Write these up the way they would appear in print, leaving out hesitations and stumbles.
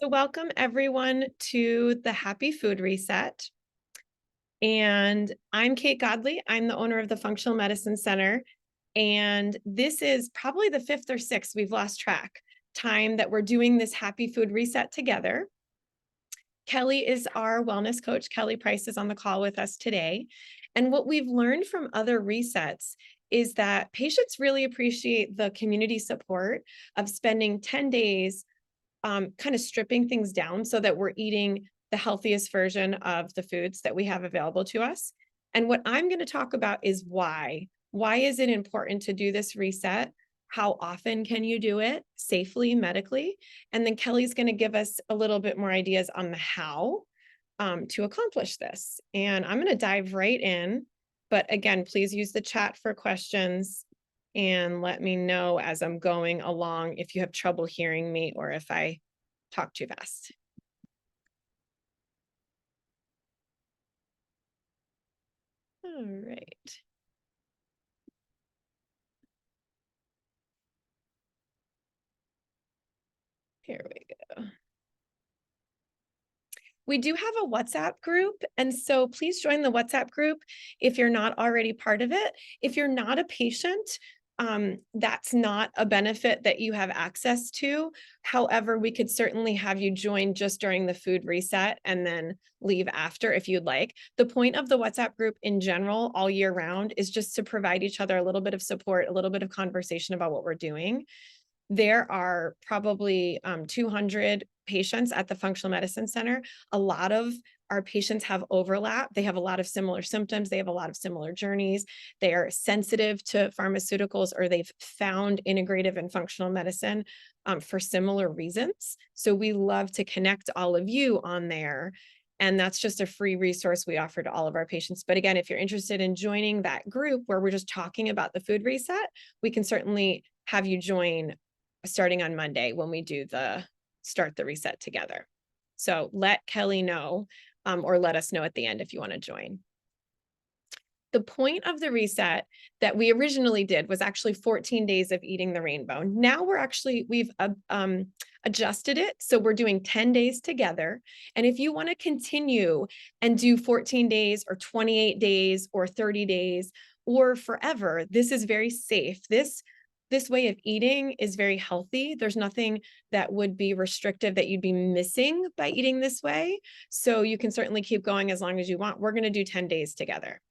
So welcome everyone to the Happy Food Reset. And I'm Kate Godley. I'm the owner of the Functional Medicine Center. And this is probably the fifth or sixth, we've lost track, time that we're doing this Happy Food Reset together. Kelly is our wellness coach. Kelly Price is on the call with us today. And what we've learned from other resets is that patients really appreciate the community support of spending 10 days kind of stripping things down so that we're eating the healthiest version of the foods that we have available to us. And what I'm going to talk about is why. Why is it important to do this reset? How often can you do it safely, medically? And then Kelly's going to give us a little bit more ideas on the how to accomplish this. And I'm going to dive right in. But again, please use the chat for questions and let me know as I'm going along if you have trouble hearing me or if I talk too fast. All right. Here we go. We do have a WhatsApp group, and so please join the WhatsApp group if you're not already part of it. If you're not a patient, that's not a benefit that you have access to. However, we could certainly have you join just during the food reset and then leave after if you'd like. The point of the WhatsApp group in general all year round is just to provide each other a little bit of support, a little bit of conversation about what we're doing. There are probably 200 patients at the Functional Medicine Center. A lot of our patients have overlap. They have a lot of similar symptoms. They have a lot of similar journeys. They are sensitive to pharmaceuticals, or they've found integrative and functional medicine for similar reasons. So we love to connect all of you on there. And that's just a free resource we offer to all of our patients. But again, if you're interested in joining that group where we're just talking about the food reset, we can certainly have you join starting on Monday when we do the start the reset together. So let Kelly know or let us know at the end if you want to join. The point of the reset that we originally did was actually 14 days of eating the rainbow. Now we've adjusted it. So we're doing 10 days together. And if you want to continue and do 14 days or 28 days or 30 days or forever, this is very safe. This way of eating is very healthy. There's nothing that would be restrictive that you'd be missing by eating this way. So you can certainly keep going as long as you want. We're going to do 10 days together.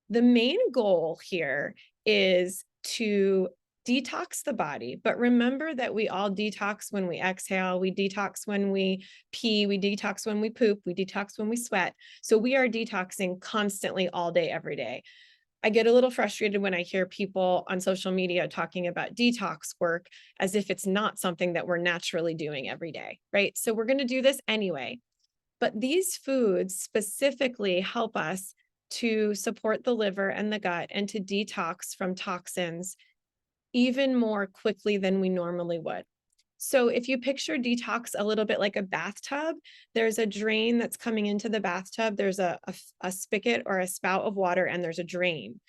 The main goal here is to detox the body, but remember that we all detox when we exhale, we detox when we pee, we detox when we poop, we detox when we sweat. So we are detoxing constantly all day, every day. I get a little frustrated when I hear people on social media talking about detox work as if it's not something that we're naturally doing every day, right? So we're going to do this anyway. But these foods specifically help us to support the liver and the gut and to detox from toxins even more quickly than we normally would. So if you picture detox a little bit like a bathtub, there's a drain that's coming into the bathtub. There's a spigot or a spout of water, and there's a drain.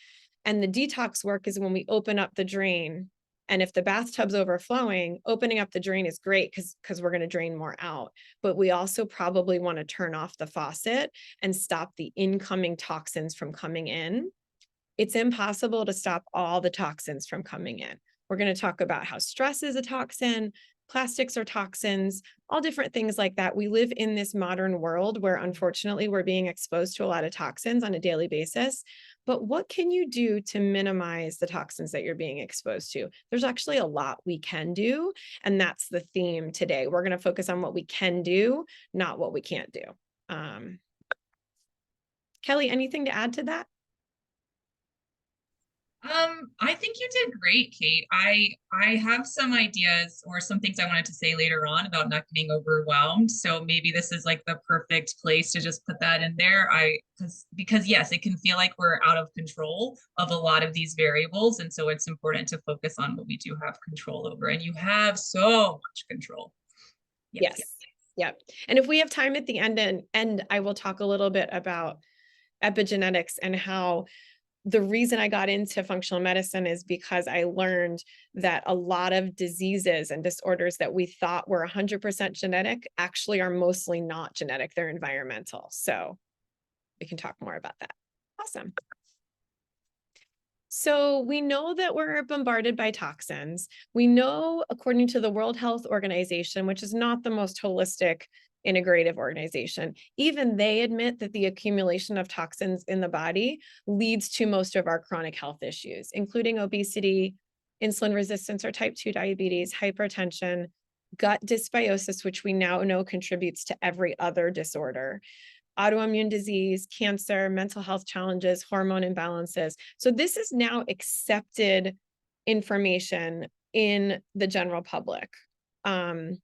And the detox work is when we open up the drain. And if the bathtub's overflowing, opening up the drain is great because we're going to drain more out. But we also probably want to turn off the faucet and stop the incoming toxins from coming in. It's impossible to stop all the toxins from coming in. We're going to talk about how stress is a toxin, plastics are toxins, all different things like that. We live in this modern world where unfortunately we're being exposed to a lot of toxins on a daily basis. But what can you do to minimize the toxins that you're being exposed to? There's actually a lot we can do. And that's the theme today. We're going to focus on what we can do, not what we can't do. Kelly, anything to add to that? I think you did great, Kate. I have some ideas or some things I wanted to say later on about not getting overwhelmed. So maybe this is like the perfect place to just put that in there. Because yes, it can feel like we're out of control of a lot of these variables. And so it's important to focus on what we do have control over. And you have so much control. Yes. Yes. Yep. And if we have time at the end, I will talk a little bit about epigenetics and how the reason I got into functional medicine is because I learned that a lot of diseases and disorders that we thought were 100% genetic actually are mostly not genetic, they're environmental. So we can talk more about that. Awesome. So we know that we're bombarded by toxins. We know, according to the World Health Organization, which is not the most holistic integrative organization, even they admit that the accumulation of toxins in the body leads to most of our chronic health issues, including obesity, insulin resistance or type 2 diabetes, hypertension, gut dysbiosis, which we now know contributes to every other disorder, autoimmune disease, cancer, mental health challenges, hormone imbalances. So this is now accepted information in the general public. And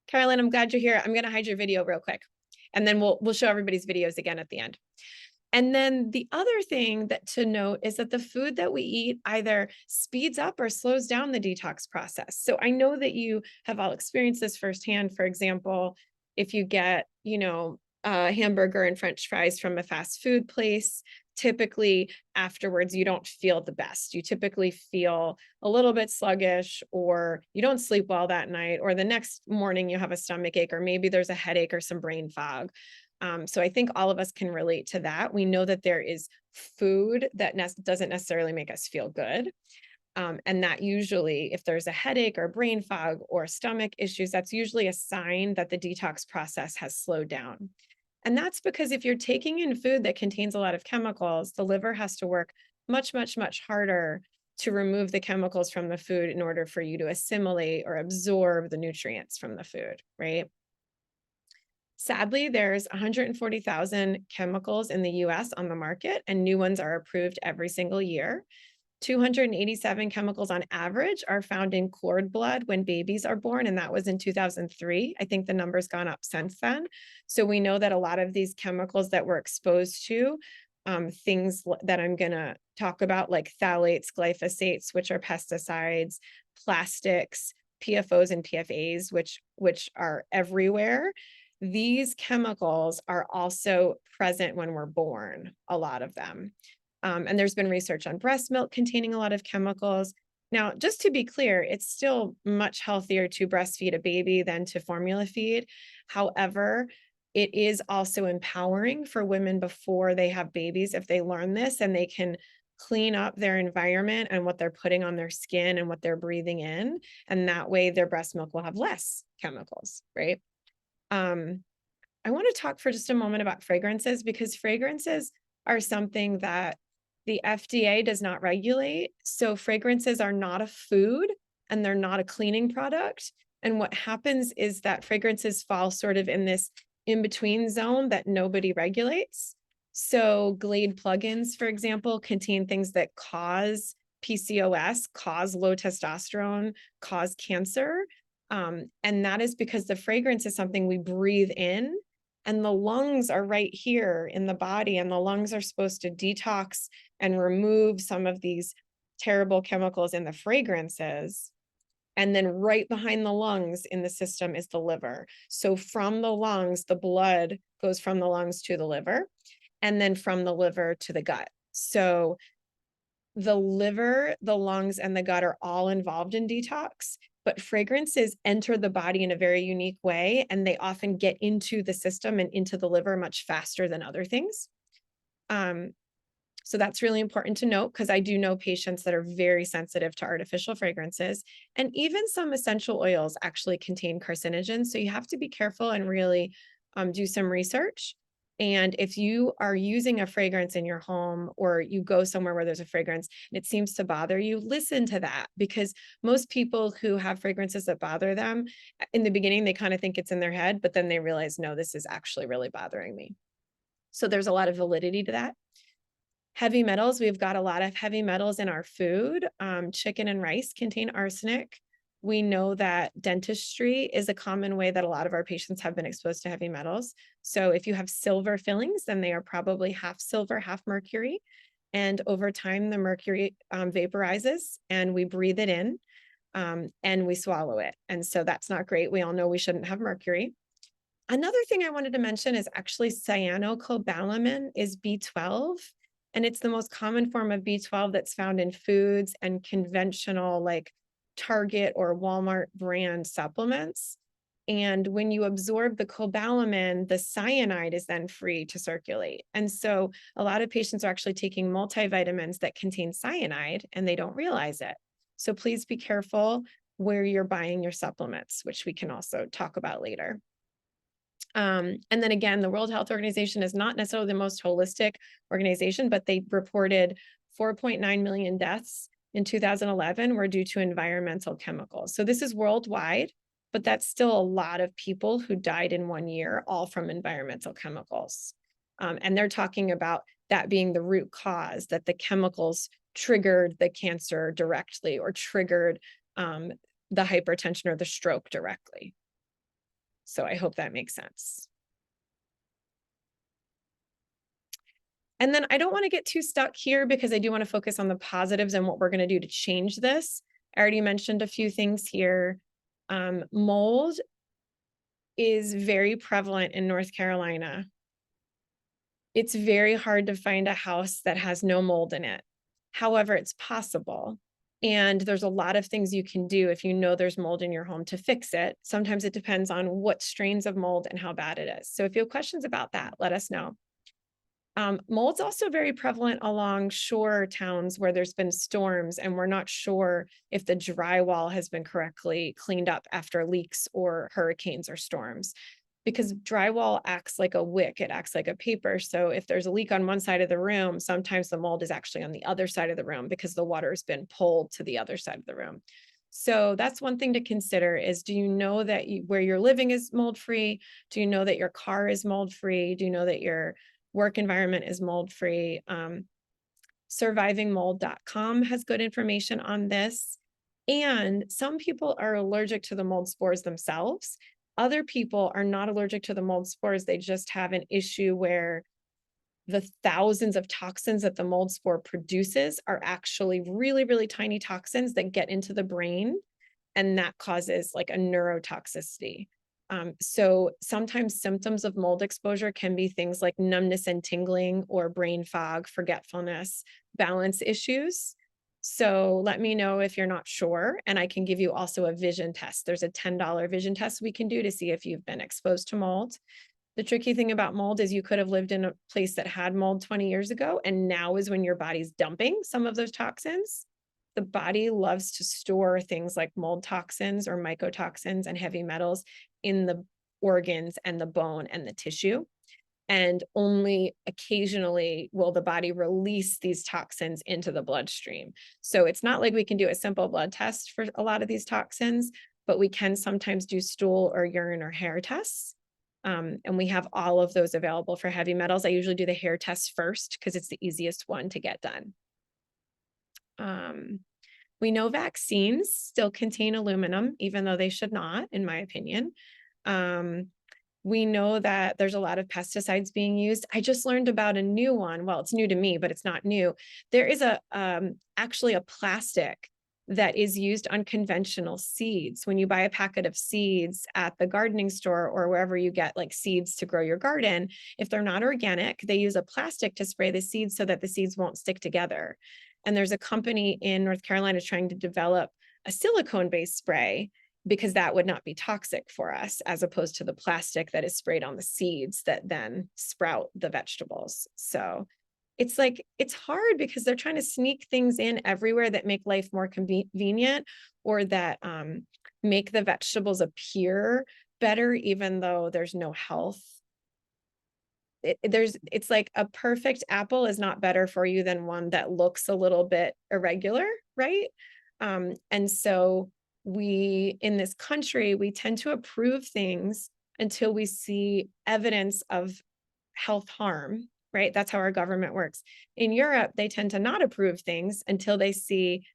Carolyn, I'm glad you're here. I'm going to hide your video real quick, and then we'll show everybody's videos again at the end. And then the other thing that to note is that the food that we eat either speeds up or slows down the detox process. So I know that you have all experienced this firsthand. For example, if you get, a hamburger and French fries from a fast food place, typically afterwards you don't feel the best. You typically feel a little bit sluggish, or you don't sleep well that night, or the next morning you have a stomach ache, or maybe there's a headache or some brain fog. So I think all of us can relate to that. We know that there is food that doesn't necessarily make us feel good. And that usually, if there's a headache or brain fog or stomach issues, that's usually a sign that the detox process has slowed down. And that's because if you're taking in food that contains a lot of chemicals, the liver has to work much, much, much harder to remove the chemicals from the food in order for you to assimilate or absorb the nutrients from the food, right? Sadly, there's 140,000 chemicals in the US on the market, and new ones are approved every single year. 287 chemicals on average are found in cord blood when babies are born, and that was in 2003. I think the number's gone up since then. So we know that a lot of these chemicals that we're exposed to, things that I'm going to talk about, like phthalates, glyphosates, which are pesticides, plastics, PFOs and PFAs, which are everywhere. These chemicals are also present when we're born, a lot of them. And there's been research on breast milk containing a lot of chemicals. Now, just to be clear, it's still much healthier to breastfeed a baby than to formula feed. However, it is also empowering for women before they have babies if they learn this, and they can clean up their environment and what they're putting on their skin and what they're breathing in. And that way their breast milk will have less chemicals, right? I want to talk for just a moment about fragrances, because fragrances are something that the FDA does not regulate. So fragrances are not a food, and they're not a cleaning product. And what happens is that fragrances fall sort of in this in-between zone that nobody regulates. So Glade plugins, for example, contain things that cause PCOS, cause low testosterone, cause cancer. And that is because the fragrance is something we breathe in, and the lungs are right here in the body, and the lungs are supposed to detox and remove some of these terrible chemicals in the fragrances. And then right behind the lungs in the system is the liver. So from the lungs, the blood goes from the lungs to the liver, and then from the liver to the gut. So the liver, the lungs, and the gut are all involved in detox, but fragrances enter the body in a very unique way, and they often get into the system and into the liver much faster than other things. So that's really important to note, because I do know patients that are very sensitive to artificial fragrances, and even some essential oils actually contain carcinogens. So you have to be careful and really do some research. And if you are using a fragrance in your home, or you go somewhere where there's a fragrance and it seems to bother you, listen to that, because most people who have fragrances that bother them, in the beginning, they kind of think it's in their head, but then they realize, no, this is actually really bothering me. So there's a lot of validity to that. Heavy metals, we've got a lot of heavy metals in our food. Chicken and rice contain arsenic. We know that dentistry is a common way that a lot of our patients have been exposed to heavy metals. So if you have silver fillings, then they are probably half silver, half mercury. And over time, the mercury vaporizes, and we breathe it in, and we swallow it. And so that's not great. We all know we shouldn't have mercury. Another thing I wanted to mention is actually cyanocobalamin is B12, and it's the most common form of B12 that's found in foods and conventional like Target or Walmart brand supplements. And when you absorb the cobalamin, the cyanide is then free to circulate. And so a lot of patients are actually taking multivitamins that contain cyanide and they don't realize it. So please be careful where you're buying your supplements, which we can also talk about later. And then again, the World Health Organization is not necessarily the most holistic organization, but they reported 4.9 million deaths in 2011 were due to environmental chemicals. So this is worldwide, but that's still a lot of people who died in 1 year, all from environmental chemicals. And they're talking about that being the root cause, that the chemicals triggered the cancer directly or triggered the hypertension or the stroke directly. So I hope that makes sense. And then I don't want to get too stuck here because I do want to focus on the positives and what we're going to do to change this. I already mentioned a few things here. Mold is very prevalent in North Carolina. It's very hard to find a house that has no mold in it. However, it's possible. And there's a lot of things you can do if you know there's mold in your home to fix it. Sometimes it depends on what strains of mold and how bad it is. So if you have questions about that, let us know. Mold's also very prevalent along shore towns where there's been storms and we're not sure if the drywall has been correctly cleaned up after leaks or hurricanes or storms. Because drywall acts like a wick, it acts like a paper. So if there's a leak on one side of the room, sometimes the mold is actually on the other side of the room because the water has been pulled to the other side of the room. So that's one thing to consider is, do you know that where you're living is mold free? Do you know that your car is mold free? Do you know that your work environment is mold free? Survivingmold.com has good information on this. And some people are allergic to the mold spores themselves. Other people are not allergic to the mold spores. They just have an issue where the thousands of toxins that the mold spore produces are actually really, really tiny toxins that get into the brain. And that causes like a neurotoxicity. So sometimes symptoms of mold exposure can be things like numbness and tingling or brain fog, forgetfulness, balance issues. So let me know if you're not sure, and I can give you also a vision test. There's a $10 vision test we can do to see if you've been exposed to mold. The tricky thing about mold is you could have lived in a place that had mold 20 years ago, and now is when your body's dumping some of those toxins. The body loves to store things like mold toxins or mycotoxins and heavy metals in the organs and the bone and the tissue. And only occasionally will the body release these toxins into the bloodstream. So it's not like we can do a simple blood test for a lot of these toxins, but we can sometimes do stool or urine or hair tests. And we have all of those available for heavy metals. I usually do the hair test first because it's the easiest one to get done. We know vaccines still contain aluminum, even though they should not, in my opinion. We know that there's a lot of pesticides being used. I just learned about a new one. Well, it's new to me, but it's not new. There is actually a plastic that is used on conventional seeds. When you buy a packet of seeds at the gardening store or wherever you get like seeds to grow your garden, if they're not organic, they use a plastic to spray the seeds so that the seeds won't stick together. And there's a company in North Carolina trying to develop a silicone-based spray because that would not be toxic for us, as opposed to the plastic that is sprayed on the seeds that then sprout the vegetables. So it's like, it's hard because they're trying to sneak things in everywhere that make life more convenient or that make the vegetables appear better, even though there's no health. It's like a perfect apple is not better for you than one that looks a little bit irregular, right? And so we, in this country, we tend to approve things until we see evidence of health harm, right? That's how our government works. In Europe, they tend to not approve things until they see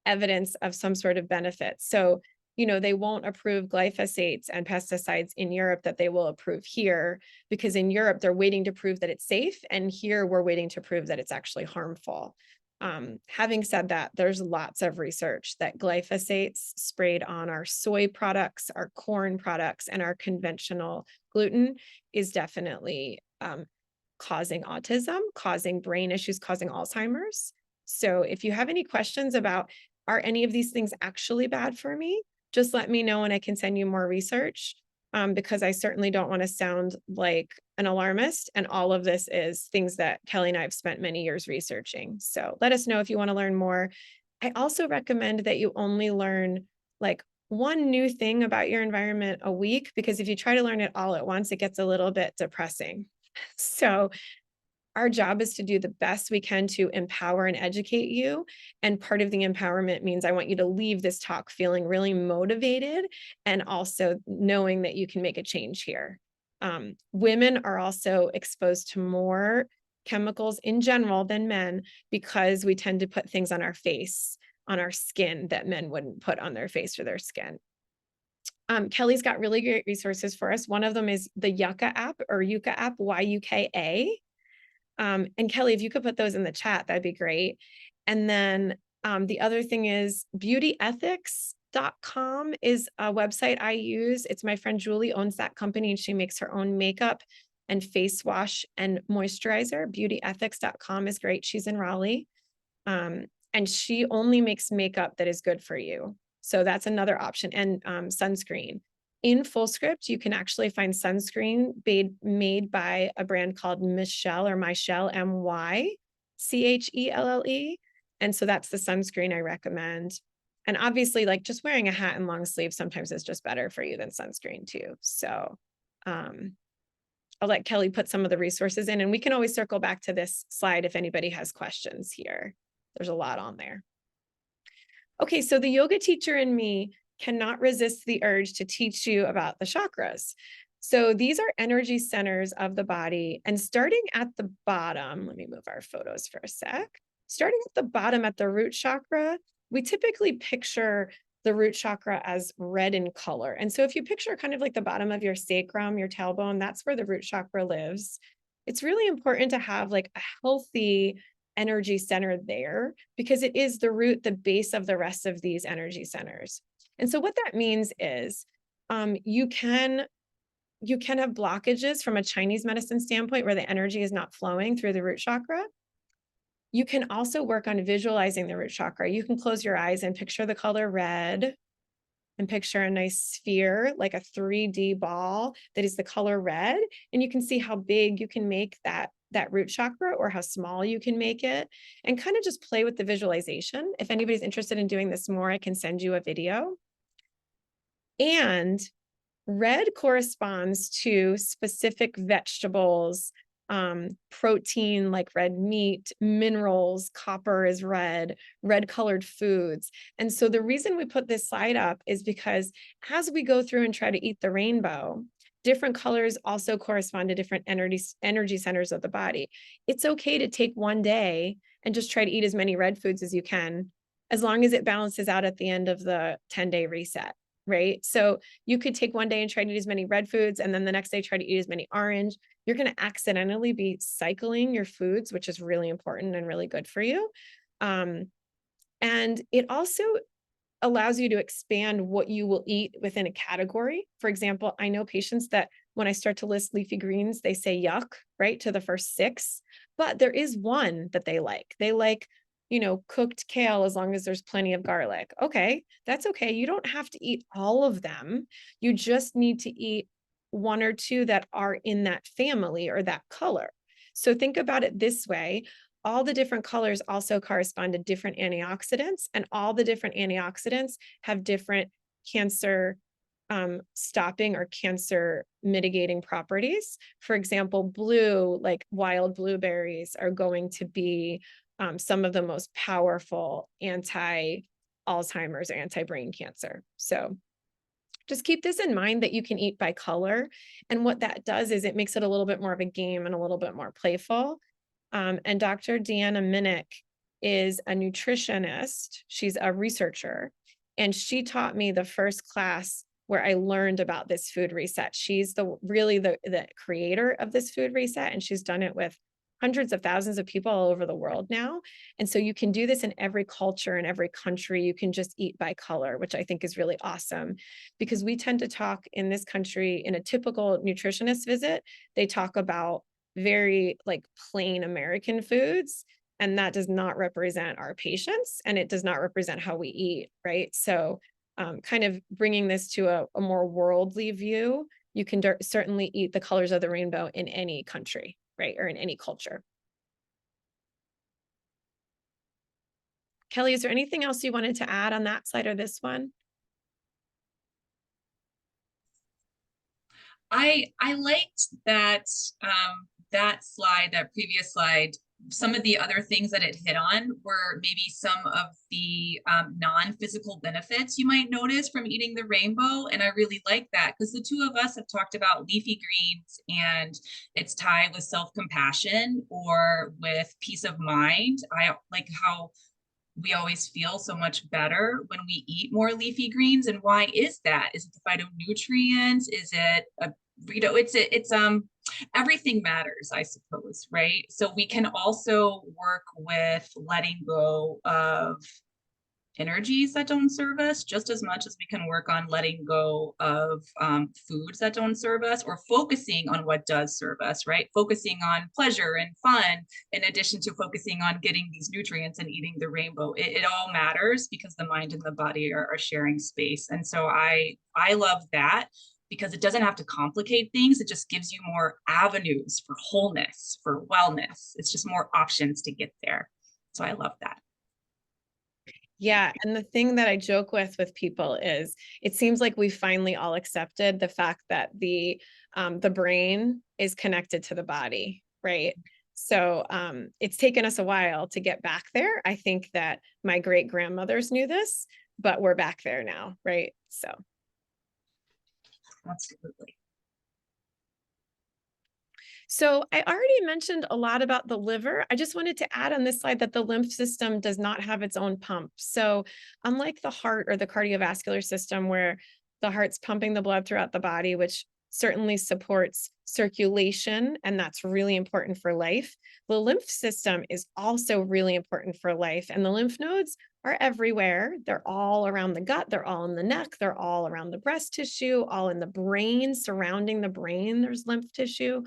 evidence of some sort of benefit. So they won't approve glyphosates and pesticides in Europe that they will approve here, because in Europe, they're waiting to prove that it's safe. And here we're waiting to prove that it's actually harmful. Having said that, there's lots of research that glyphosates sprayed on our soy products, our corn products, and our conventional gluten is definitely causing autism, causing brain issues, causing Alzheimer's. So if you have any questions about, are any of these things actually bad for me? Just let me know and I can send you more research, because I certainly don't want to sound like an alarmist. And all of this is things that Kelly and I have spent many years researching. So let us know if you want to learn more. I also recommend that you only learn like one new thing about your environment a week, because if you try to learn it all at once, it gets a little bit depressing. So our job is to do the best we can to empower and educate you. And part of the empowerment means I want you to leave this talk feeling really motivated and also knowing that you can make a change here. Women are also exposed to more chemicals in general than men because we tend to put things on our face, on our skin that men wouldn't put on their face or their skin. Kelly's got really great resources for us. One of them is the Yucca app or Yucca app, YUKA. And Kelly, if you could put those in the chat, that'd be great. And then the other thing is beautyethics.com is a website I use. It's my friend Julie owns that company and she makes her own makeup and face wash and moisturizer. Beautyethics.com is great. She's in Raleigh. And she only makes makeup that is good for you. So that's another option. And sunscreen. In Fullscript, you can actually find sunscreen made by a brand called Michelle or Michelle, Mychelle. And so that's the sunscreen I recommend. And obviously, like just wearing a hat and long sleeves sometimes is just better for you than sunscreen too. So I'll let Kelly put some of the resources in, and we can always circle back to this slide if anybody has questions here. There's a lot on there. Okay, so the yoga teacher in me cannot resist the urge to teach you about the chakras. So these are energy centers of the body. And starting at the bottom, let me move our photos for a sec. Starting at the bottom at the root chakra, we typically picture the root chakra as red in color. And so if you picture kind of like the bottom of your sacrum, your tailbone, that's where the root chakra lives. It's really important to have like a healthy energy center there because it is the root, the base of the rest of these energy centers. And so what that means is you can have blockages from a Chinese medicine standpoint where the energy is not flowing through the root chakra. You can also work on visualizing the root chakra. You can close your eyes and picture the color red and picture a nice sphere, like a 3D ball that is the color red. And you can see how big you can make that root chakra or how small you can make it and kind of just play with the visualization. If anybody's interested in doing this more, I can send you a video. And red corresponds to specific vegetables, protein like red meat, minerals, copper is red colored foods. And so the reason we put this slide up is because as we go through and try to eat the rainbow, different colors also correspond to different energy centers of the body. It's okay to take one day and just try to eat as many red foods as you can, as long as it balances out at the end of the 10-day reset. Right? So you could take one day and try to eat as many red foods, and then the next day try to eat as many orange. You're going to accidentally be cycling your foods, which is really important and really good for you. And it also allows you to expand what you will eat within a category. For example, I know patients that when I start to list leafy greens, they say yuck, right, to the first 6, but there is one that they like. They like cooked kale as long as there's plenty of garlic. Okay, that's okay. You don't have to eat all of them. You just need to eat 1 or 2 that are in that family or that color. So think about it this way. All the different colors also correspond to different antioxidants, and all the different antioxidants have different cancer stopping or cancer mitigating properties. For example, blue, like wild blueberries, are going to be some of the most powerful anti-Alzheimer's or anti-brain cancer. So just keep this in mind that you can eat by color. And what that does is it makes it a little bit more of a game and a little bit more playful. And Dr. Deanna Minnick is a nutritionist. She's a researcher. And she taught me the first class where I learned about this food reset. She's really the creator of this food reset. And she's done it with hundreds of thousands of people all over the world now. And so you can do this in every culture, in every country. You can just eat by color, which I think is really awesome, because we tend to talk in this country in a typical nutritionist visit. They talk about very like plain American foods, and that does not represent our patients, and it does not represent how we eat, right? So kind of bringing this to a more worldly view, you can certainly eat the colors of the rainbow in any country, right? Or in any culture. Kelly, is there anything else you wanted to add on that slide or this one? I liked that that slide, that previous slide. Some of the other things that it hit on were maybe some of the non-physical benefits you might notice from eating the rainbow. And I really like that because the two of us have talked about leafy greens and its tie with self-compassion or with peace of mind. I like how we always feel so much better when we eat more leafy greens. And why is that? Is it the phytonutrients? Is it a, it's everything matters, I suppose, right? So we can also work with letting go of energies that don't serve us just as much as we can work on letting go of foods that don't serve us, or focusing on what does serve us, right? Focusing on pleasure and fun in addition to focusing on getting these nutrients and eating the rainbow. It all matters because the mind and the body are sharing space. And so I love that because it doesn't have to complicate things. It just gives you more avenues for wholeness, for wellness. It's just more options to get there. So I love that. Yeah. And the thing that I joke with people is it seems like we finally all accepted the fact that the brain is connected to the body, right? So it's taken us a while to get back there. I think that my great grandmothers knew this, but we're back there now, right? So Absolutely. So I already mentioned a lot about the liver. I just wanted to add on this slide that the lymph system does not have its own pump. So unlike the heart or the cardiovascular system, where the heart's pumping the blood throughout the body, which certainly supports circulation, and that's really important for life, the lymph system is also really important for life. And the lymph nodes are everywhere. They're all around the gut, they're all in the neck, they're all around the breast tissue, all in the brain, surrounding the brain, there's lymph tissue.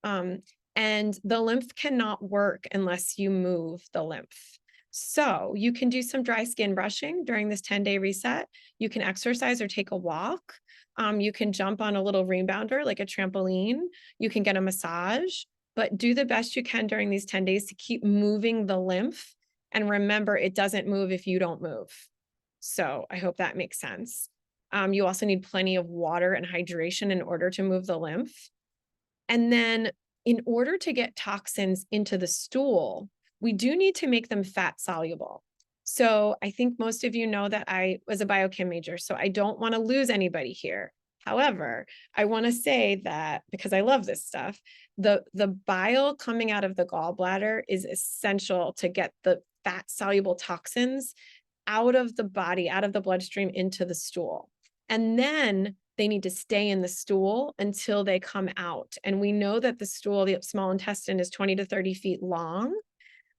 Um, and the lymph cannot work unless you move the lymph. So you can do some dry skin brushing during this 10-day reset. You can exercise or take a walk. You can jump on a little rebounder like a trampoline. You can get a massage, but do the best you can during these 10 days to keep moving the lymph. And remember, it doesn't move if you don't move. So I hope that makes sense. You also need plenty of water and hydration in order to move the lymph. And then in order to get toxins into the stool, we do need to make them fat soluble. So I think most of you know that I was a biochem major, so I don't want to lose anybody here. However, I want to say that because I love this stuff, the bile coming out of the gallbladder is essential to get the fat soluble toxins out of the body, out of the bloodstream into the stool. And then they need to stay in the stool until they come out. And we know that the stool, the small intestine, is 20 to 30 feet long.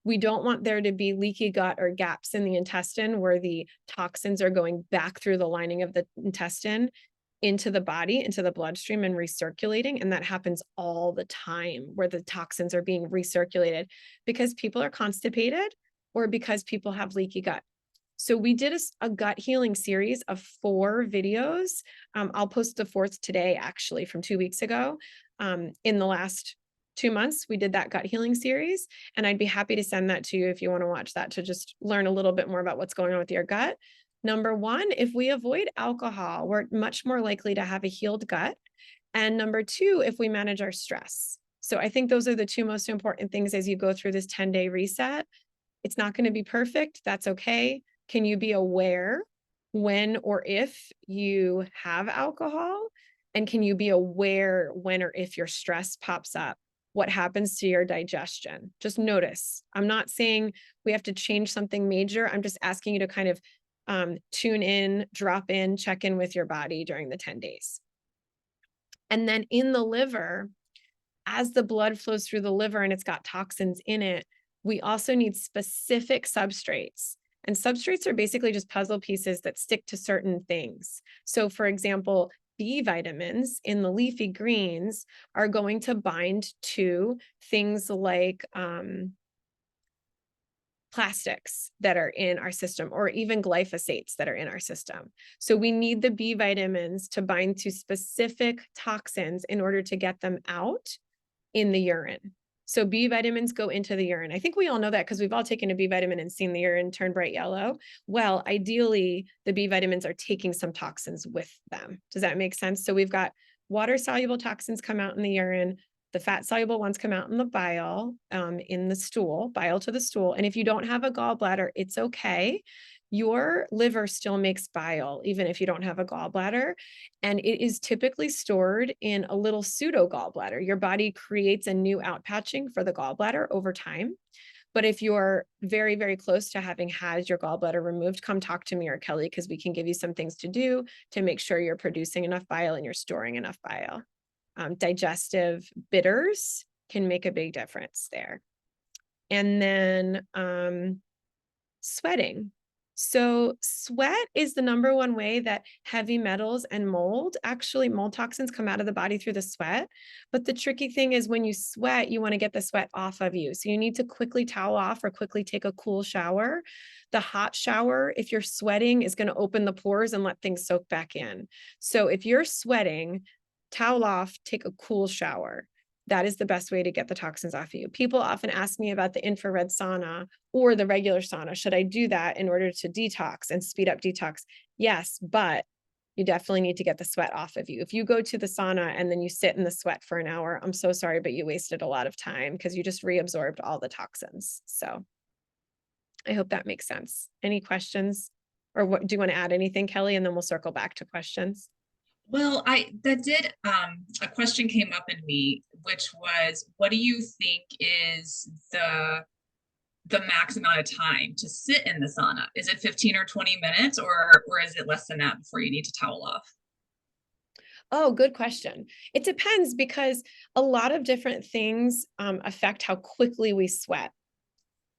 We don't want there to be leaky gut or gaps in the intestine where the toxins are going back through the lining of the intestine into the body, into the bloodstream and recirculating. And that happens all the time where the toxins are being recirculated because people are constipated or because people have leaky gut. So we did a gut healing series of 4 videos. I'll post the 4th today, actually, from 2 weeks ago. In the last 2 months, we did that gut healing series, and I'd be happy to send that to you if you want to watch that to just learn a little bit more about what's going on with your gut. Number 1, if we avoid alcohol, we're much more likely to have a healed gut. And number 2, if we manage our stress. So I think those are the 2 most important things as you go through this 10-day reset. It's not going to be perfect. That's okay. Can you be aware when or if you have alcohol? And can you be aware when or if your stress pops up? What happens to your digestion? Just notice. I'm not saying we have to change something major. I'm just asking you to kind of tune in, drop in, check in with your body during the 10 days. And then in the liver, as the blood flows through the liver and it's got toxins in it, we also need specific substrates. And substrates are basically just puzzle pieces that stick to certain things. So for example, B vitamins in the leafy greens are going to bind to things like plastics that are in our system, or even glyphosates that are in our system. So we need the B vitamins to bind to specific toxins in order to get them out in the urine. So B vitamins go into the urine. I think we all know that because we've all taken a B vitamin and seen the urine turn bright yellow. Well, ideally, the B vitamins are taking some toxins with them. Does that make sense? So we've got water-soluble toxins come out in the urine. The fat-soluble ones come out in the bile, in the stool, bile to the stool. And if you don't have a gallbladder, it's okay. Your liver still makes bile, even if you don't have a gallbladder. And it is typically stored in a little pseudo gallbladder. Your body creates a new outpatching for the gallbladder over time. But if you're very, very close to having had your gallbladder removed, come talk to me or Kelly, because we can give you some things to do to make sure you're producing enough bile and you're storing enough bile. Digestive bitters can make a big difference there. And then sweating. So sweat is the number one way that heavy metals and mold toxins come out of the body through the sweat. But the tricky thing is when you sweat, you want to get the sweat off of you. So you need to quickly towel off or quickly take a cool shower. The hot shower, if you're sweating, is going to open the pores and let things soak back in. So if you're sweating, towel off, take a cool shower. That is the best way to get the toxins off of you. People often ask me about the infrared sauna or the regular sauna. Should I do that in order to detox and speed up detox? Yes, but you definitely need to get the sweat off of you. If you go to the sauna and then you sit in the sweat for an hour, I'm so sorry, but you wasted a lot of time because you just reabsorbed all the toxins. So I hope that makes sense. Any questions? Or what do you want to add anything, Kelly? And then we'll circle back to questions. Well, a question came up in me, which was, what do you think is the max amount of time to sit in the sauna? Is it 15 or 20 minutes, or is it less than that before you need to towel off? Oh, good question. It depends because a lot of different things affect how quickly we sweat.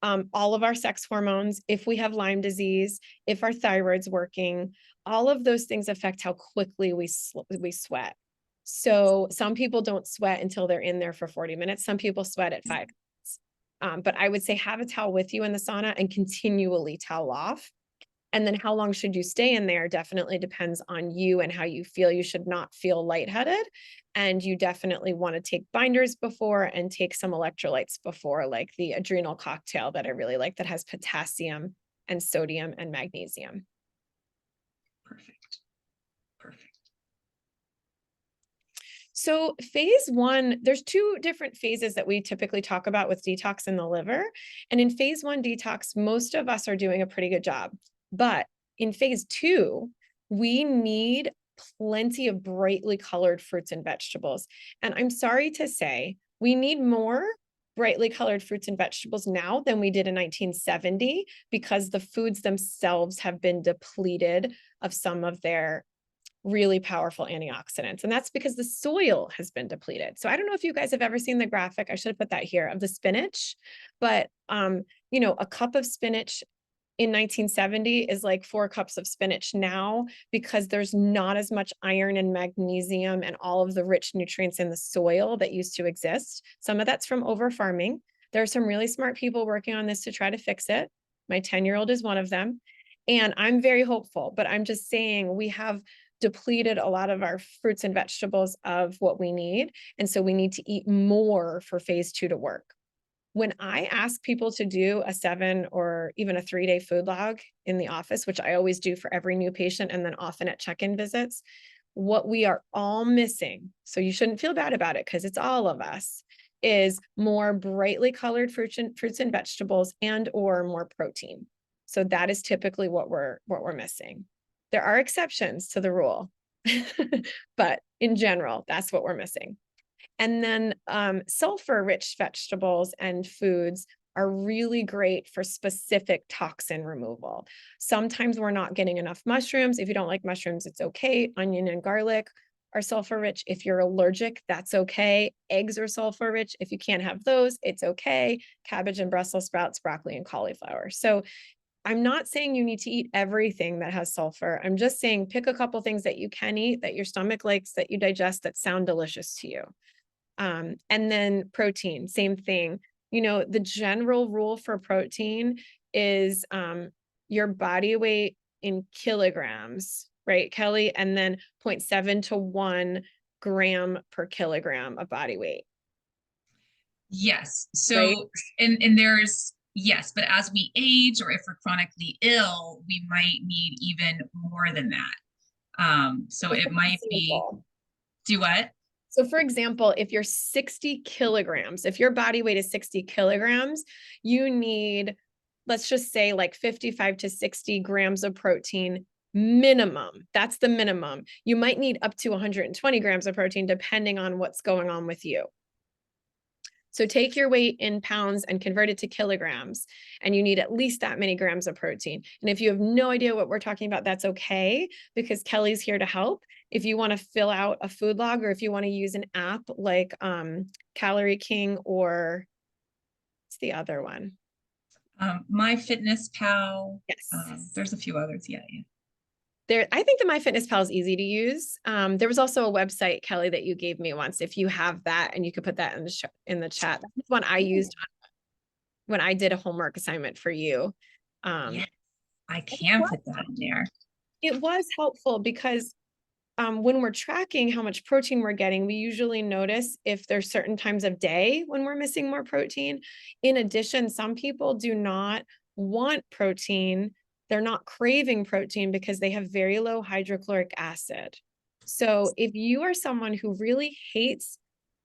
All of our sex hormones, if we have Lyme disease, if our thyroid's working, all of those things affect how quickly we sweat. So some people don't sweat until they're in there for 40 minutes. Some people sweat at 5 minutes. But I would say have a towel with you in the sauna and continually towel off. And then how long should you stay in there definitely depends on you and how you feel. You should not feel lightheaded. And you definitely want to take binders before and take some electrolytes before, like the adrenal cocktail that I really like that has potassium and sodium and magnesium. Perfect. Perfect. So phase one, there's two different phases that we typically talk about with detox in the liver. And in phase one detox, most of us are doing a pretty good job. But in phase two, we need plenty of brightly colored fruits and vegetables. And I'm sorry to say, we need more brightly colored fruits and vegetables now than we did in 1970 because the foods themselves have been depleted of some of their really powerful antioxidants. And that's because the soil has been depleted. So I don't know if you guys have ever seen the graphic, I should have put that here, of the spinach, but a cup of spinach in 1970 is like 4 cups of spinach now because there's not as much iron and magnesium and all of the rich nutrients in the soil that used to exist. Some of that's from over farming. There are some really smart people working on this to try to fix it. My 10-year-old is one of them. And I'm very hopeful, but I'm just saying we have depleted a lot of our fruits and vegetables of what we need. And so we need to eat more for phase two to work. When I ask people to do a 7 or even a 3-day food log in the office, which I always do for every new patient and then often at check-in visits, what we are all missing, so you shouldn't feel bad about it because it's all of us, is more brightly colored fruits and vegetables and or more protein. So that is typically what we're missing. There are exceptions to the rule, but in general, that's what we're missing. And then sulfur-rich vegetables and foods are really great for specific toxin removal. Sometimes we're not getting enough mushrooms. If you don't like mushrooms, it's okay. Onion and garlic. are sulfur rich. If you're allergic, that's okay. Eggs are sulfur rich. If you can't have those, it's okay. Cabbage and Brussels sprouts, broccoli and cauliflower. So I'm not saying you need to eat everything that has sulfur. I'm just saying pick a couple things that you can eat, that your stomach likes, that you digest, that sound delicious to you. And then protein, same thing. The general rule for protein is your body weight in kilograms, right, Kelly? And then 0.7 to 1 gram per kilogram of body weight, Yes. right? So, and there's, yes, but as we age or if we're chronically ill, we might need even more than that. So So it for might be, example, do what? So for example, if you're 60 kilograms, if your body weight is 60 kilograms, you need, let's just say like 55 to 60 grams of protein minimum. That's the minimum. You might need up to 120 grams of protein depending on what's going on with you. So take your weight in pounds and convert it to kilograms, and you need at least that many grams of protein. And if you have no idea what we're talking about, that's okay, because Kelly's here to help. If you want to fill out a food log, or if you want to use an app like Calorie King, or what's the other one? My Fitness Pal. Yes. There's a few others. Yeah, yeah. I think the MyFitnessPal is easy to use. There was also a website, Kelly, that you gave me once. If you have that, and you could put that in the chat. That's one I used when I did a homework assignment for you. Yeah, I It can was, put that in there. it was helpful because when we're tracking how much protein we're getting, we usually notice if there's certain times of day when we're missing more protein. In addition, some people do not want protein. They're not craving protein because they have very low hydrochloric acid. So if you are someone who really hates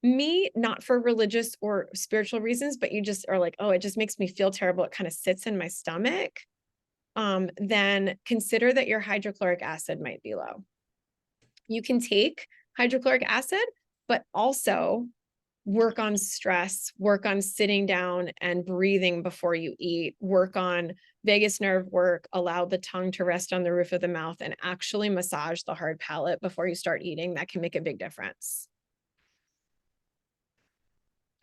meat, not for religious or spiritual reasons, but you just are like, oh, it just makes me feel terrible, it kind of sits in my stomach, then consider that your hydrochloric acid might be low. You can take hydrochloric acid, but also work on stress, work on sitting down and breathing before you eat, work on vagus nerve work, allow the tongue to rest on the roof of the mouth, and actually massage the hard palate before you start eating. That can make a big difference.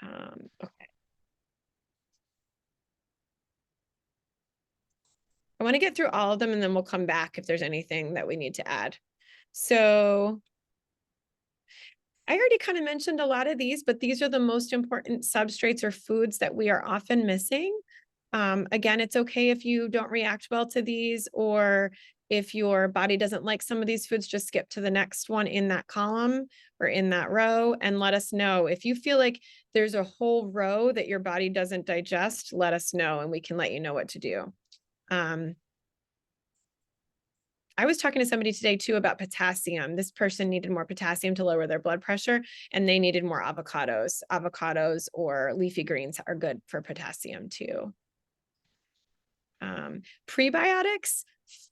Okay. I want to get through all of them, and then we'll come back if there's anything that we need to add. So I already kind of mentioned a lot of these, but these are the most important substrates or foods that we are often missing. Again, it's okay if you don't react well to these, or if your body doesn't like some of these foods, just skip to the next one in that column or in that row and let us know. If you feel like there's a whole row that your body doesn't digest, let us know and we can let you know what to do. I was talking to somebody today too about potassium. This person needed more potassium to lower their blood pressure, and they needed more avocados. Avocados or leafy greens are good for potassium too. Prebiotics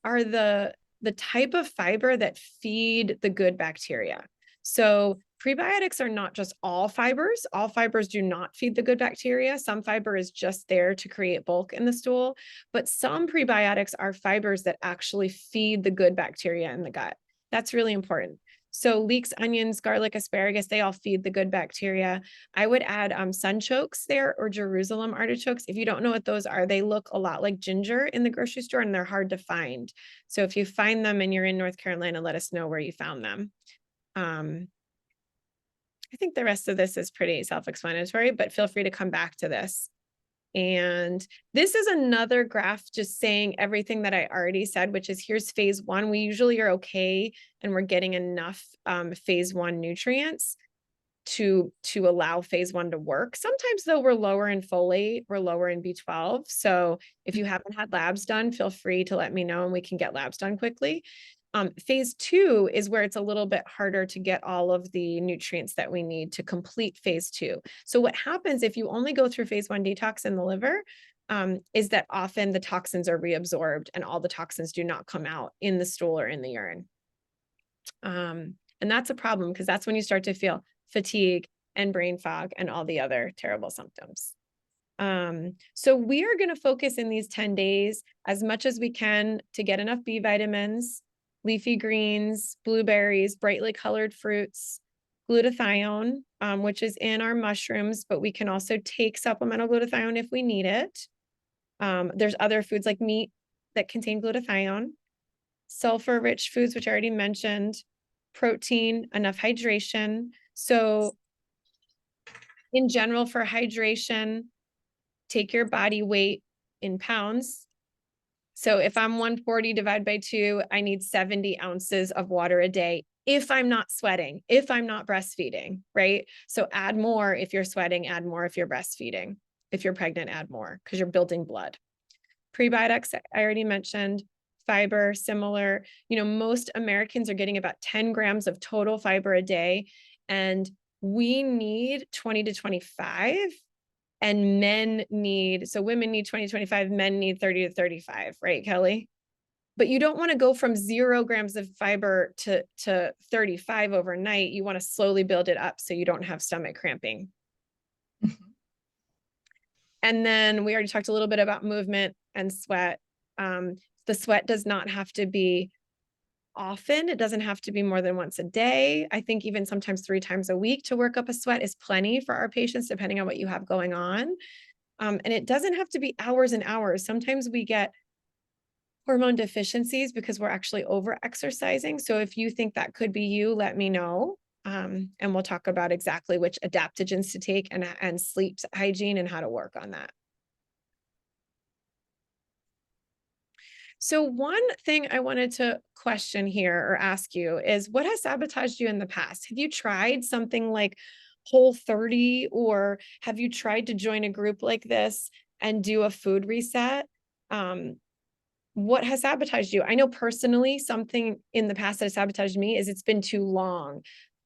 are the type of fiber that feed the good bacteria. So prebiotics are not just all fibers. All fibers do not feed the good bacteria. Some fiber is just there to create bulk in the stool, but some prebiotics are fibers that actually feed the good bacteria in the gut. That's really important. So leeks, onions, garlic, asparagus, they all feed the good bacteria. I would add sunchokes there, or Jerusalem artichokes. If you don't know what those are, they look a lot like ginger in the grocery store and they're hard to find. So if you find them and you're in North Carolina, let us know where you found them. I think the rest of this is pretty self-explanatory, but feel free to come back to this. And this is another graph just saying everything that I already said, which is here's phase one. We usually are okay and we're getting enough phase one nutrients to allow phase one to work. Sometimes though, we're lower in folate, we're lower in B12. So if you haven't had labs done, feel free to let me know and we can get labs done quickly. Phase two is where it's a little bit harder to get all of the nutrients that we need to complete phase two. So what happens if you only go through phase one detox in the liver is that often the toxins are reabsorbed and all the toxins do not come out in the stool or in the urine. And that's a problem because that's when you start to feel fatigue and brain fog and all the other terrible symptoms. So we are going to focus in these 10 days as much as we can to get enough B vitamins, leafy greens, blueberries, brightly colored fruits, glutathione, which is in our mushrooms, but we can also take supplemental glutathione if we need it. There's other foods like meat that contain glutathione, sulfur-rich foods, which I already mentioned, protein, enough hydration. So in general, for hydration, take your body weight in pounds. So if I'm 140 divided by 2, I need 70 ounces of water a day if I'm not sweating, if I'm not breastfeeding, right? So add more if you're sweating, add more if you're breastfeeding. If you're pregnant, add more because you're building blood. Prebiotics, I already mentioned. Fiber, similar. Most Americans are getting about 10 grams of total fiber a day, and we need 20 to 25. And women need 20 to 25, men need 30 to 35, right, Kelly? But you don't want to go from 0 grams of fiber to 35 overnight. You want to slowly build it up so you don't have stomach cramping. And then we already talked a little bit about movement and sweat. The sweat does not have to be often. It doesn't have to be more than once a day. I think even sometimes 3 times a week to work up a sweat is plenty for our patients, depending on what you have going on. And it doesn't have to be hours and hours. Sometimes we get hormone deficiencies because we're actually over exercising. So if you think that could be you, let me know. And we'll talk about exactly which adaptogens to take and sleep hygiene and how to work on that. So one thing I wanted to question here or ask you is, what has sabotaged you in the past? Have you tried something like Whole30, or have you tried to join a group like this and do a food reset? What has sabotaged you? I know personally something in the past that has sabotaged me is it's been too long.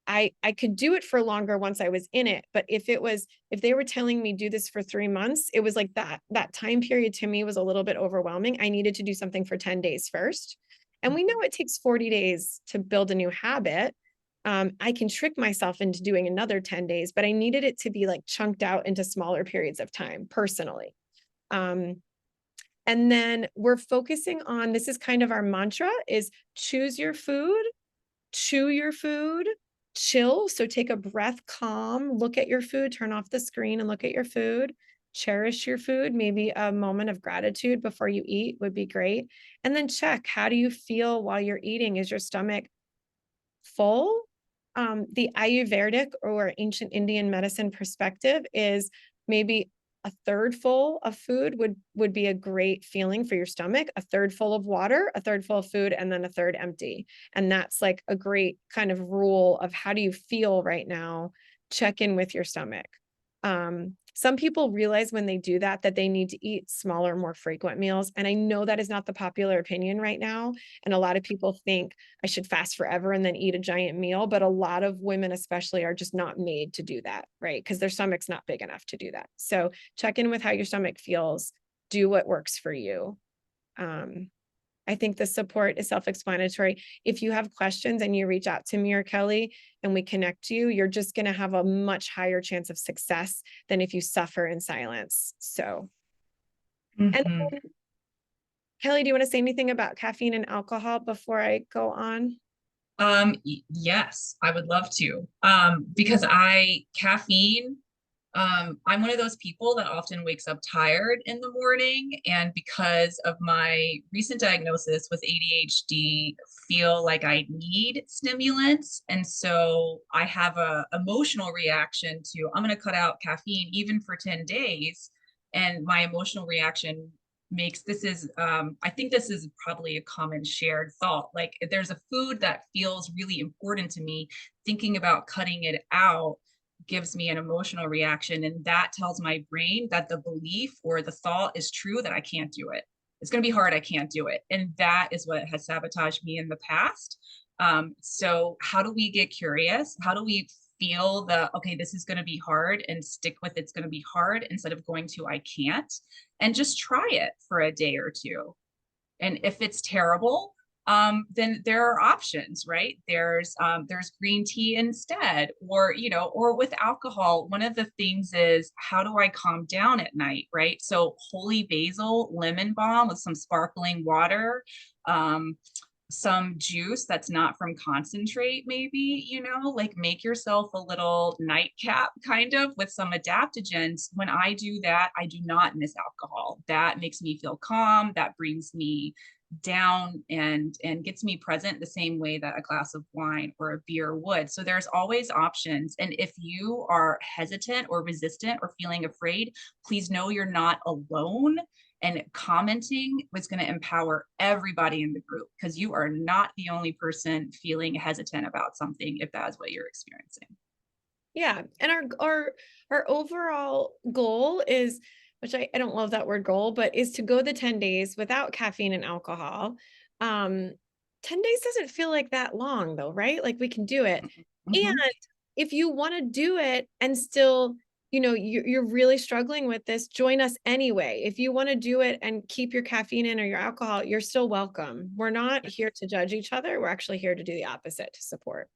I could do it for longer once I was in it, but if they were telling me do this for 3 months, it was like that time period to me was a little bit overwhelming. I needed to do something for 10 days first. And we know it takes 40 days to build a new habit. I can trick myself into doing another 10 days, but I needed it to be like chunked out into smaller periods of time personally. And then we're focusing on, this is kind of our mantra, is choose your food, chew your food, chill. So take a breath, calm, look at your food, turn off the screen and look at your food, cherish your food. Maybe a moment of gratitude before you eat would be great. And then check, how do you feel while you're eating? Is your stomach full? The Ayurvedic or ancient Indian medicine perspective is maybe a third full of food would be a great feeling for your stomach, a third full of water, a third full of food, and then a third empty. And that's like a great kind of rule of how do you feel right now? Check in with your stomach. Some people realize when they do that they need to eat smaller, more frequent meals. And I know that is not the popular opinion right now. And a lot of people think I should fast forever and then eat a giant meal. But a lot of women especially are just not made to do that, right? Because their stomach's not big enough to do that. So check in with how your stomach feels, do what works for you. I think the support is self-explanatory. If you have questions and you reach out to me or Kelly and we connect you, you're just going to have a much higher chance of success than if you suffer in silence. So, and then, Kelly, do you want to say anything about caffeine and alcohol before I go on? Yes, I would love to. Because caffeine, I'm one of those people that often wakes up tired in the morning, and because of my recent diagnosis with ADHD, feel like I need stimulants. And so I have a emotional reaction to, I'm going to cut out caffeine even for 10 days. And my emotional reaction makes I think this is probably a common shared thought. Like if there's a food that feels really important to me, thinking about cutting it out gives me an emotional reaction, and that tells my brain that the belief or the thought is true, that I can't do it. It's going to be hard, I can't do it. And that is what has sabotaged me in the past. So how do we get curious? How do we feel the, okay, this is going to be hard, and stick with it's going to be hard instead of going to I can't, and just try it for a day or two. And if it's terrible, then there are options, right? There's green tea instead, or with alcohol. One of the things is, how do I calm down at night, right? So holy basil lemon balm with some sparkling water, some juice that's not from concentrate, maybe, like make yourself a little nightcap kind of with some adaptogens. When I do that, I do not miss alcohol. That makes me feel calm. That brings me down and gets me present the same way that a glass of wine or a beer would. So there's always options. And if you are hesitant or resistant or feeling afraid, please know you're not alone, and commenting was going to empower everybody in the group, because you are not the only person feeling hesitant about something if that's what you're experiencing. Yeah. And our overall goal is, which I don't love that word goal, but is to go the 10 days without caffeine and alcohol. 10 days doesn't feel like that long though, right? Like we can do it. And Mm-hmm. if you want to do it and still, you're really struggling with this, join us anyway. If you want to do it and keep your caffeine in or your alcohol, you're still welcome. We're not here to judge each other. We're actually here to do the opposite, to support.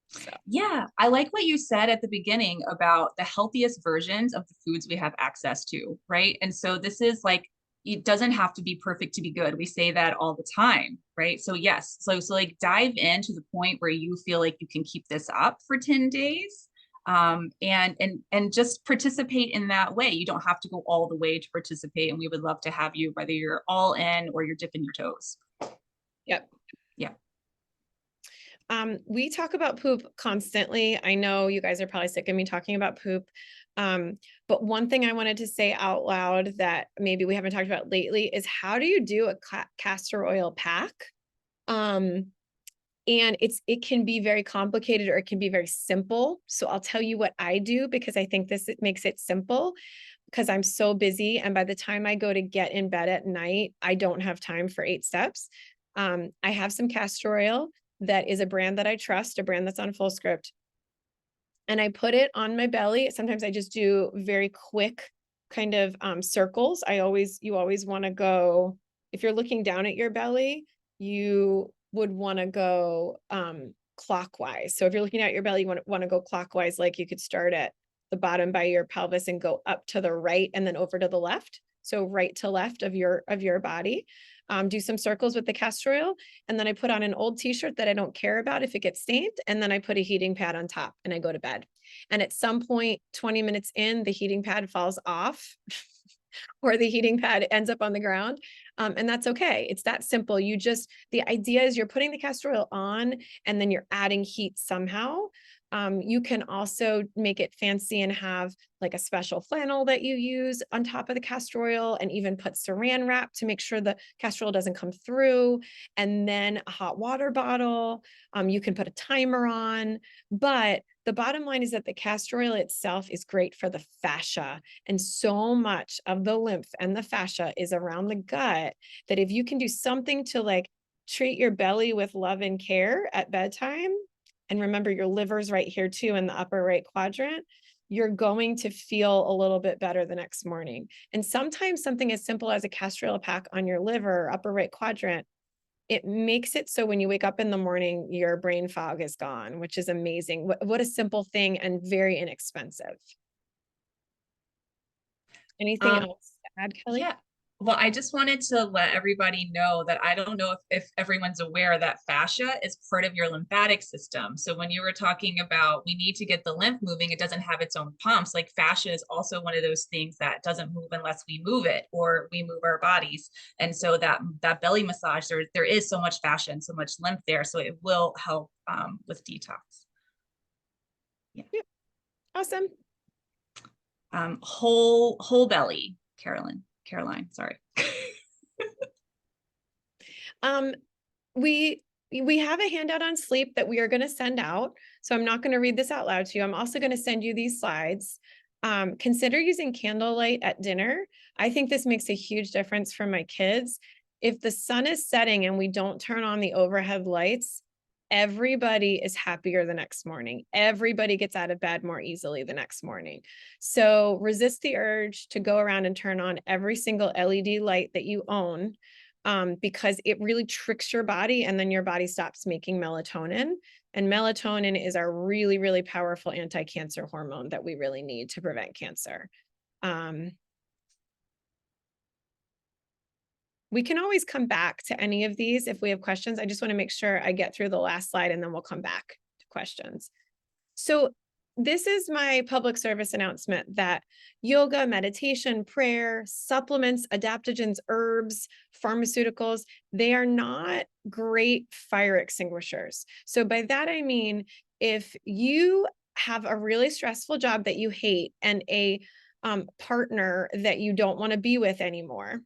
So. Yeah, I like what you said at the beginning about the healthiest versions of the foods we have access to, right? And so this is like, it doesn't have to be perfect to be good. We say that all the time, right? So yes, so like dive in to the point where you feel like you can keep this up for 10 days. And just participate in that way. You don't have to go all the way to participate, and we would love to have you, whether you're all in or you're dipping your toes. Yep. Yeah. We talk about poop constantly. I know you guys are probably sick of me talking about poop. But one thing I wanted to say out loud that maybe we haven't talked about lately is, how do you do a castor oil pack? And it can be very complicated or it can be very simple. So I'll tell you what I do, because I think it makes it simple, because I'm so busy. And by the time I go to get in bed at night, I don't have time for 8 steps. I have some castor oil that is a brand that I trust, a brand that's on Fullscript. And I put it on my belly. Sometimes I just do very quick kind of circles. You always want to go, if you're looking down at your belly, you would want to go clockwise. So if you're looking at your belly, you want to go clockwise, like you could start at the bottom by your pelvis and go up to the right and then over to the left. So right to left of your body. Do some circles with the castor oil. And then I put on an old t-shirt that I don't care about if it gets stained. And then I put a heating pad on top and I go to bed. And at some point, 20 minutes in, the heating pad falls off or the heating pad ends up on the ground. And that's okay. It's that simple. The idea is you're putting the castor oil on and then you're adding heat somehow. You can also make it fancy and have like a special flannel that you use on top of the castor oil, and even put saran wrap to make sure the castor oil doesn't come through. And then a hot water bottle. You can put a timer on, but the bottom line is that the castor oil itself is great for the fascia. And so much of the lymph and the fascia is around the gut, that if you can do something to like treat your belly with love and care at bedtime, and remember your liver's right here too in the upper right quadrant, you're going to feel a little bit better the next morning. And sometimes something as simple as a castor oil pack on your liver, upper right quadrant, it makes it so when you wake up in the morning, your brain fog is gone, which is amazing. What a simple thing, and very inexpensive. Anything Um, else to add, Kelly? Yeah. Well, I just wanted to let everybody know that I don't know if everyone's aware that fascia is part of your lymphatic system. So when you were talking about we need to get the lymph moving, it doesn't have its own pumps. Like fascia is also one of those things that doesn't move unless we move it or we move our bodies. And so that belly massage, there is so much fascia and so much lymph there. So it will help with detox. Yeah. Yeah, awesome. Whole belly, Caroline, sorry. Um, we have a handout on sleep that we are going to send out. So I'm not going to read this out loud to you. I'm also going to send you these slides. Consider using candlelight at dinner. I think this makes a huge difference for my kids. If the sun is setting and we don't turn on the overhead lights, everybody is happier the next morning. Everybody gets out of bed more easily the next morning. So resist the urge to go around and turn on every single LED light that you own, because it really tricks your body, and then your body stops making melatonin. And melatonin is our really, really powerful anti-cancer hormone that we really need to prevent cancer. Um, We can always come back to any of these if we have questions. I just want to make sure I get through the last slide and then we'll come back to questions. So this is my public service announcement that yoga, meditation, prayer, supplements, adaptogens, herbs, pharmaceuticals, they are not great fire extinguishers. So by that, I mean, if you have a really stressful job that you hate and a partner that you don't want to be with anymore,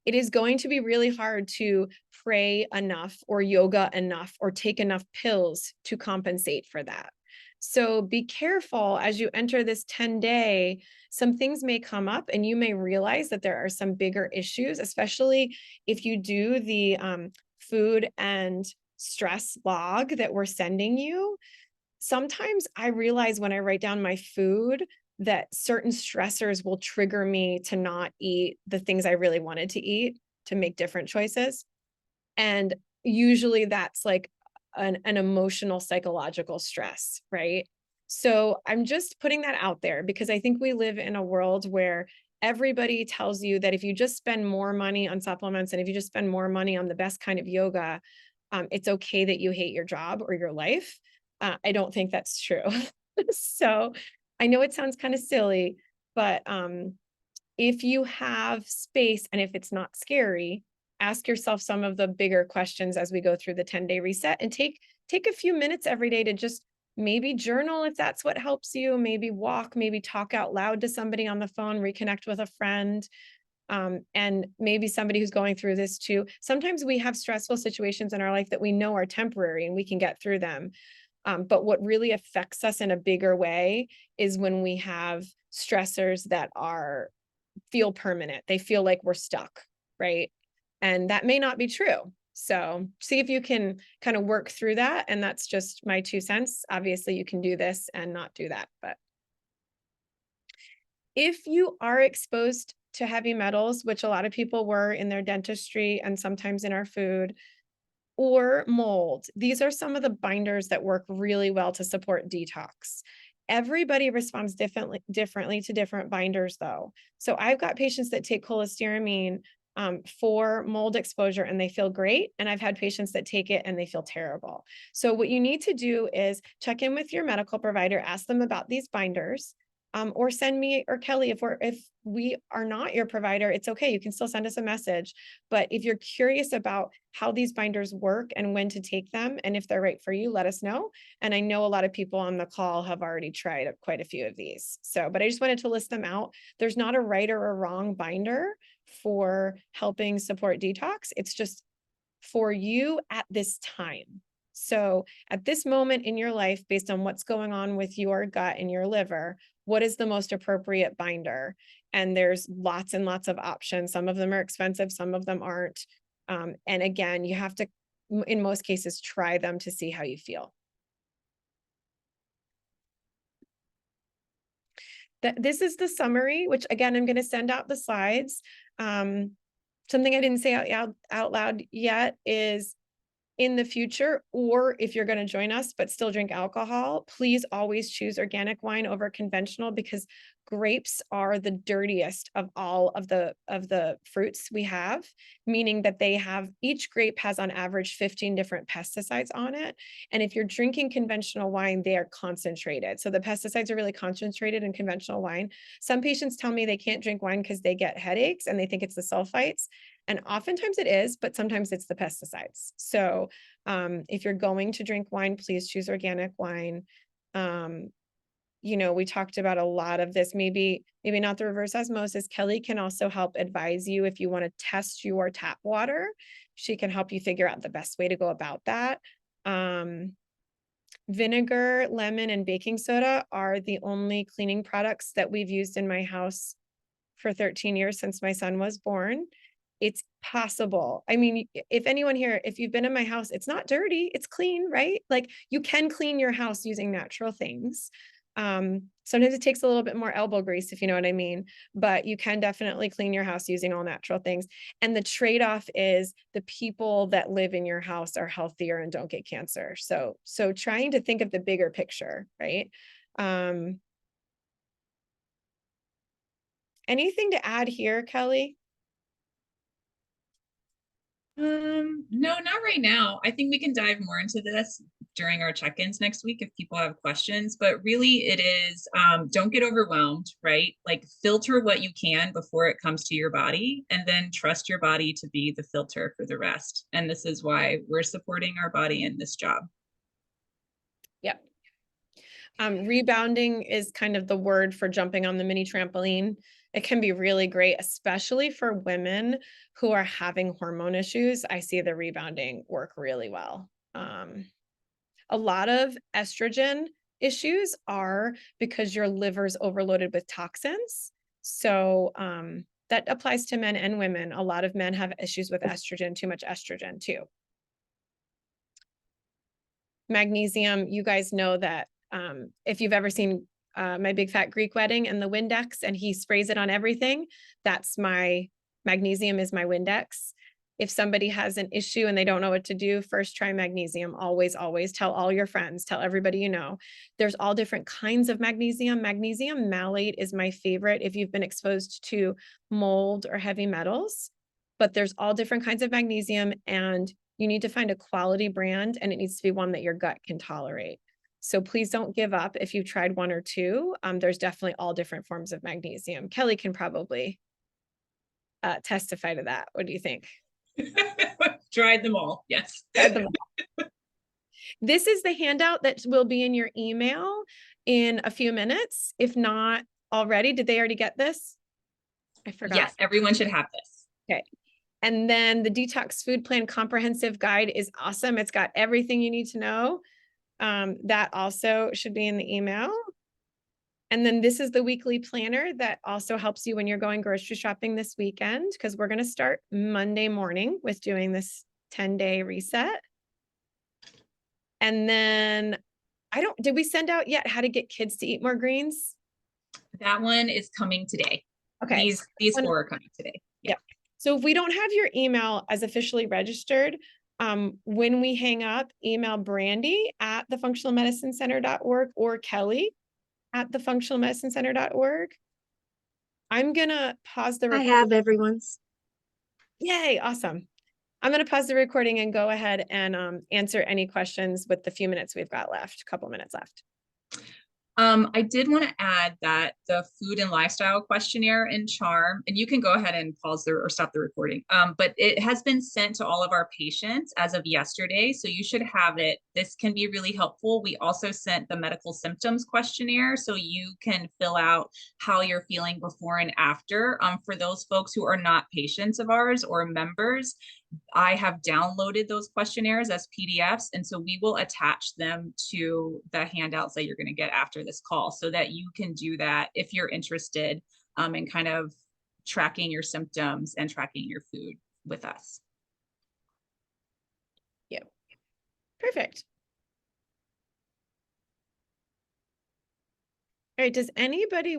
it is going to be really hard to pray enough or yoga enough or take enough pills to compensate for that. So be careful as you enter this 10-day, some things may come up and you may realize that there are some bigger issues, especially if you do the food and stress log that we're sending you. Sometimes I realize when I write down my food that certain stressors will trigger me to not eat the things I really wanted to eat, to make different choices. And usually that's like an emotional, psychological stress, right? So I'm just putting that out there because I think we live in a world where everybody tells you that if you just spend more money on supplements and if you just spend more money on the best kind of yoga, it's okay that you hate your job or your life. I don't think that's true. So I know it sounds kind of silly, but if you have space and if it's not scary, ask yourself some of the bigger questions as we go through the 10-day reset and take a few minutes every day to just maybe journal if that's what helps you, maybe walk, maybe talk out loud to somebody on the phone, reconnect with a friend. And maybe somebody who's going through this too. Sometimes we have stressful situations in our life that we know are temporary and we can get through them. But what really affects us in a bigger way is when we have stressors that are feel permanent. They feel like we're stuck, right? And that may not be true. So see if you can kind of work through that. And that's just my 2 cents. Obviously, you can do this and not do that. But if you are exposed to heavy metals, which a lot of people were in their dentistry and sometimes in our food, or mold. These are some of the binders that work really well to support detox. Everybody responds differently to different binders though. So I've got patients that take cholestyramine for mold exposure and they feel great. And I've had patients that take it and they feel terrible. So what you need to do is check in with your medical provider, ask them about these binders. Or send me or Kelly if we are not your provider, it's okay. You can still send us a message. But if you're curious about how these binders work and when to take them, and if they're right for you, let us know. And I know a lot of people on the call have already tried quite a few of these. So, but I just wanted to list them out. There's not a right or a wrong binder for helping support detox. It's just for you at this time. So at this moment in your life, based on what's going on with your gut and your liver, what is the most appropriate binder? And there's lots and lots of options. Some of them are expensive, some of them aren't. And again, you have to, in most cases, try them to see how you feel. This is the summary, which again, I'm going to send out the slides. Something I didn't say out loud yet is in the future, or if you're going to join us but still drink alcohol, please always choose organic wine over conventional because grapes are the dirtiest of all of the fruits we have, meaning that they have each grape has on average 15 different pesticides on it. And if you're drinking conventional wine, they are concentrated. So the pesticides are really concentrated in conventional wine. Some patients tell me they can't drink wine because they get headaches and they think it's the sulfites. And oftentimes it is, but sometimes it's the pesticides. So if you're going to drink wine, please choose organic wine. We talked about a lot of this, maybe not the reverse osmosis. Kelly can also help advise you if you want to test your tap water. She can help you figure out the best way to go about that. Vinegar, lemon, and baking soda are the only cleaning products that we've used in my house for 13 years since my son was born. It's possible. I mean, if anyone here, if you've been in my house, it's not dirty, it's clean, right? Like you can clean your house using natural things. Sometimes it takes a little bit more elbow grease, if you know what I mean, but you can definitely clean your house using all natural things. And the trade-off is the people that live in your house are healthier and don't get cancer. So trying to think of the bigger picture, right? Anything to add here, Kelly? No, not right now. I think we can dive more into this during our check-ins next week if people have questions, but really it is don't get overwhelmed, right? Like filter what you can before it comes to your body and then trust your body to be the filter for the rest. And this is why we're supporting our body in this job. Yep. Rebounding is kind of the word for jumping on the mini trampoline. It can be really great, especially for women who are having hormone issues. I see the rebounding work really well. A lot of estrogen issues are because your liver's overloaded with toxins. So that applies to men and women. A lot of men have issues with estrogen, too much estrogen too. Magnesium, you guys know that if you've ever seen My Big Fat Greek Wedding and the Windex, and he sprays it on everything, that's my magnesium is my Windex. If somebody has an issue and they don't know what to do, first try magnesium. Always, always tell all your friends, tell everybody you know. There's all different kinds of magnesium. Magnesium malate is my favorite if you've been exposed to mold or heavy metals, but there's all different kinds of magnesium, and you need to find a quality brand, and it needs to be one that your gut can tolerate. So please don't give up if you've tried one or two. There's definitely all different forms of magnesium. Kelly can probably testify to that. What do you think? Tried them all. Yes. Tried them all. This is the handout that will be in your email in a few minutes. If not already, did they already get this? I forgot. Yes, everyone should have this. Okay. And then the Detox Food Plan Comprehensive Guide is awesome. It's got everything you need to know. That also should be in the email. And then this is the weekly planner that also helps you when you're going grocery shopping this weekend, because we're going to start Monday morning with doing this 10-day reset. And then did we send out yet how to get kids to eat more greens? That one is coming today. Okay. These four are coming today. Yeah. So if we don't have your email as officially registered, when we hang up, email Brandy at thefunctionalmedicincenter.org or Kelly at thefunctionalmedicincenter.org. I'm going to pause the recording. I have everyone's. Yay, awesome. I'm going to pause the recording and go ahead and answer any questions with the few minutes we've got left, couple minutes left. I did want to add that the food and lifestyle questionnaire in Charm, and you can go ahead and pause or stop the recording, but it has been sent to all of our patients as of yesterday, so you should have it. This can be really helpful. We also sent the medical symptoms questionnaire, so you can fill out how you're feeling before and after. For those folks who are not patients of ours or members, I have downloaded those questionnaires as PDFs, and so we will attach them to the handouts that you're going to get after this call so that you can do that if you're interested in kind of tracking your symptoms and tracking your food with us. Yep. Perfect. All right, does anybody